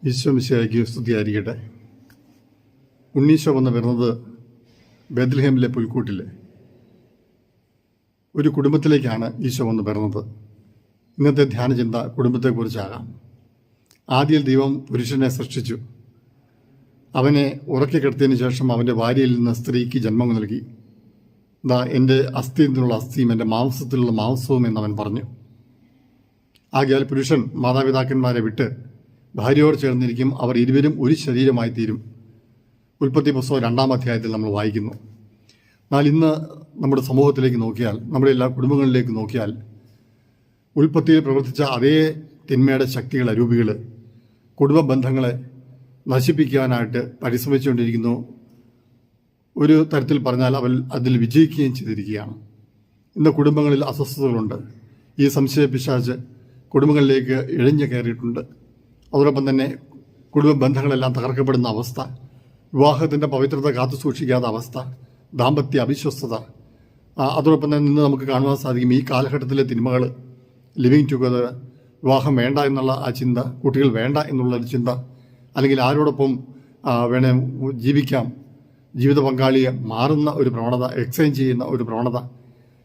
ഈശോ മിശിഹായ്ക്ക് സ്തുതിയായിരിക്കട്ടെ. ഉണ്ണീശോ വന്ന് പിറന്നത് ബേത്ലഹേമിലെ പുൽക്കൂട്ടിലെ ഒരു കുടുംബത്തിലേക്കാണ് ഈശോ വന്ന് പിറന്നത്. ഇന്നത്തെ ധ്യാനചിന്ത കുടുംബത്തെക്കുറിച്ചാകാം. ആദ്യം ദൈവം പുരുഷനെ സൃഷ്ടിച്ചു. അവനെ ഉറക്കി കിടത്തിയതിനു ശേഷം അവൻ്റെ ഭാര്യയിൽ നിന്ന് സ്ത്രീക്ക് ജന്മം നൽകി. എൻ്റെ അസ്ഥിയിൽ നിന്നുള്ള അസ്ഥിയും എൻ്റെ മാംസത്തിലുള്ള മാംസവും എന്നവൻ പറഞ്ഞു. ആകയാൽ പുരുഷൻ മാതാപിതാക്കന്മാരെ വിട്ട് ഭാര്യയോട് ചേർന്നിരിക്കും, അവർ ഇരുവരും ഒരു ശരീരമായി തീരും. ഉൽപ്പത്തി പുസ്തകം 2-ാം അധ്യായത്തിൽ നമ്മൾ വായിക്കുന്നു. എന്നാൽ ഇന്ന് നമ്മുടെ സമൂഹത്തിലേക്ക് നോക്കിയാൽ, നമ്മുടെ എല്ലാ കുടുംബങ്ങളിലേക്ക് നോക്കിയാൽ, ഉൽപ്പത്തിയിൽ പ്രവർത്തിച്ച അതേ തിന്മയുടെ ശക്തികൾ, അരൂപികൾ കുടുംബ ബന്ധങ്ങളെ നശിപ്പിക്കാനായിട്ട് പരിശ്രമിച്ചുകൊണ്ടിരിക്കുന്നു. ഒരു തരത്തിൽ പറഞ്ഞാൽ അവൻ അതിൽ വിജയിക്കുകയും ചെയ്തിരിക്കുകയാണ്. ഇന്ന് കുടുംബങ്ങളിൽ അസ്വസ്ഥതകളുണ്ട്. ഈ സംശയ പിശാച് കുടുംബങ്ങളിലേക്ക് ഇഴഞ്ഞു കയറിയിട്ടുണ്ട്. അതോടൊപ്പം തന്നെ കുടുംബ ബന്ധങ്ങളെല്ലാം തകർക്കപ്പെടുന്ന അവസ്ഥ, വിവാഹത്തിൻ്റെ പവിത്രത കാത്തു സൂക്ഷിക്കാത്ത അവസ്ഥ, ദാമ്പത്യ അവിശ്വസ്തത. അതോടൊപ്പം തന്നെ ഇന്ന് നമുക്ക് കാണുവാൻ സാധിക്കും ഈ കാലഘട്ടത്തിലെ തിന്മകൾ, ലിവിങ് ടുഗദർ, വിവാഹം വേണ്ട എന്നുള്ള ആ ചിന്ത, കുട്ടികൾ വേണ്ട എന്നുള്ളൊരു ചിന്ത, അല്ലെങ്കിൽ ആരോടൊപ്പം വേണേ ജീവിക്കാം, ജീവിത പങ്കാളിയെ മാറുന്ന ഒരു പ്രവണത, എക്സ്ചേഞ്ച് ചെയ്യുന്ന ഒരു പ്രവണത,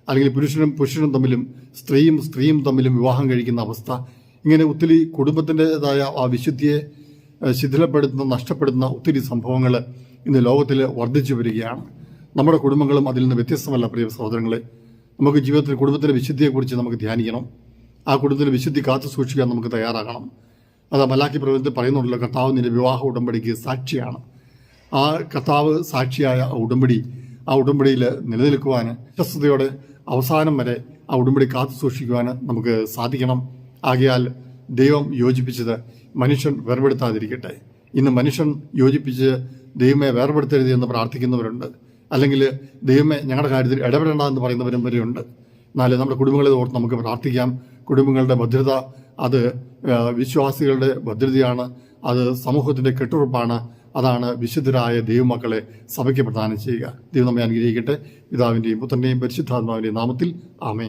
അല്ലെങ്കിൽ പുരുഷനും തമ്മിലും സ്ത്രീയും തമ്മിലും വിവാഹം കഴിക്കുന്ന അവസ്ഥ. ഇങ്ങനെ ഒത്തിരി കുടുംബത്തിൻ്റെതായ ആ വിശുദ്ധിയെ ശിഥിലപ്പെടുത്തുന്ന, നഷ്ടപ്പെടുത്തുന്ന ഒത്തിരി സംഭവങ്ങൾ ഇന്ന് ലോകത്തിൽ വർദ്ധിച്ചു വരികയാണ്. നമ്മുടെ കുടുംബങ്ങളും അതിൽ നിന്ന് വ്യത്യസ്തമല്ല. പ്രിയ സഹോദരങ്ങളെ, നമുക്ക് ജീവിതത്തിൽ കുടുംബത്തിൻ്റെ വിശുദ്ധിയെക്കുറിച്ച് നമുക്ക് ധ്യാനിക്കണം. ആ കുടുംബത്തിൻ്റെ വിശുദ്ധി കാത്തു സൂക്ഷിക്കാൻ നമുക്ക് തയ്യാറാകണം. അത് മലാക്കി പ്രവചനത്തിൽ പറയുന്നുണ്ടല്ലോ, കർത്താവ് നിന്റെ വിവാഹ ഉടമ്പടിക്ക് സാക്ഷിയാണ്. ആ കർത്താവ് സാക്ഷിയായ ആ ഉടമ്പടിയിൽ നിലനിൽക്കുവാൻ, വിശ്വസ്തയോടെ അവസാനം വരെ ആ ഉടമ്പടി കാത്തു സൂക്ഷിക്കുവാൻ നമുക്ക് സാധിക്കണം. ആകയാൽ ദൈവം യോജിപ്പിച്ചത് മനുഷ്യൻ വേർപെടുത്താതിരിക്കട്ടെ. ഇന്ന് മനുഷ്യൻ യോജിപ്പിച്ച് ദൈവമേ വേർപെടുത്തരുത് എന്ന് പ്രാർത്ഥിക്കുന്നവരുണ്ട്. അല്ലെങ്കിൽ ദൈവമേ ഞങ്ങളുടെ കാര്യത്തിൽ ഇടപെടേണ്ട എന്ന് പറയുന്നവരും വരെയുണ്ട്. എന്നാൽ നമ്മുടെ കുടുംബങ്ങളെ ഓർത്ത് നമുക്ക് പ്രാർത്ഥിക്കാം. കുടുംബങ്ങളുടെ ഭദ്രത അത് വിശ്വാസികളുടെ ഭദ്രതയാണ്, അത് സമൂഹത്തിൻ്റെ കെട്ടുറപ്പാണ്. അതാണ് വിശുദ്ധരായ ദൈവമക്കളെ സഭയ്ക്ക് പ്രദാനം ചെയ്യുക. ദൈവം നമ്മെ അനുഗ്രഹിക്കട്ടെ. പിതാവിൻ്റെയും പുത്രൻ്റെയും പരിശുദ്ധാത്മാവിൻ്റെയും നാമത്തിൽ ആമേൻ.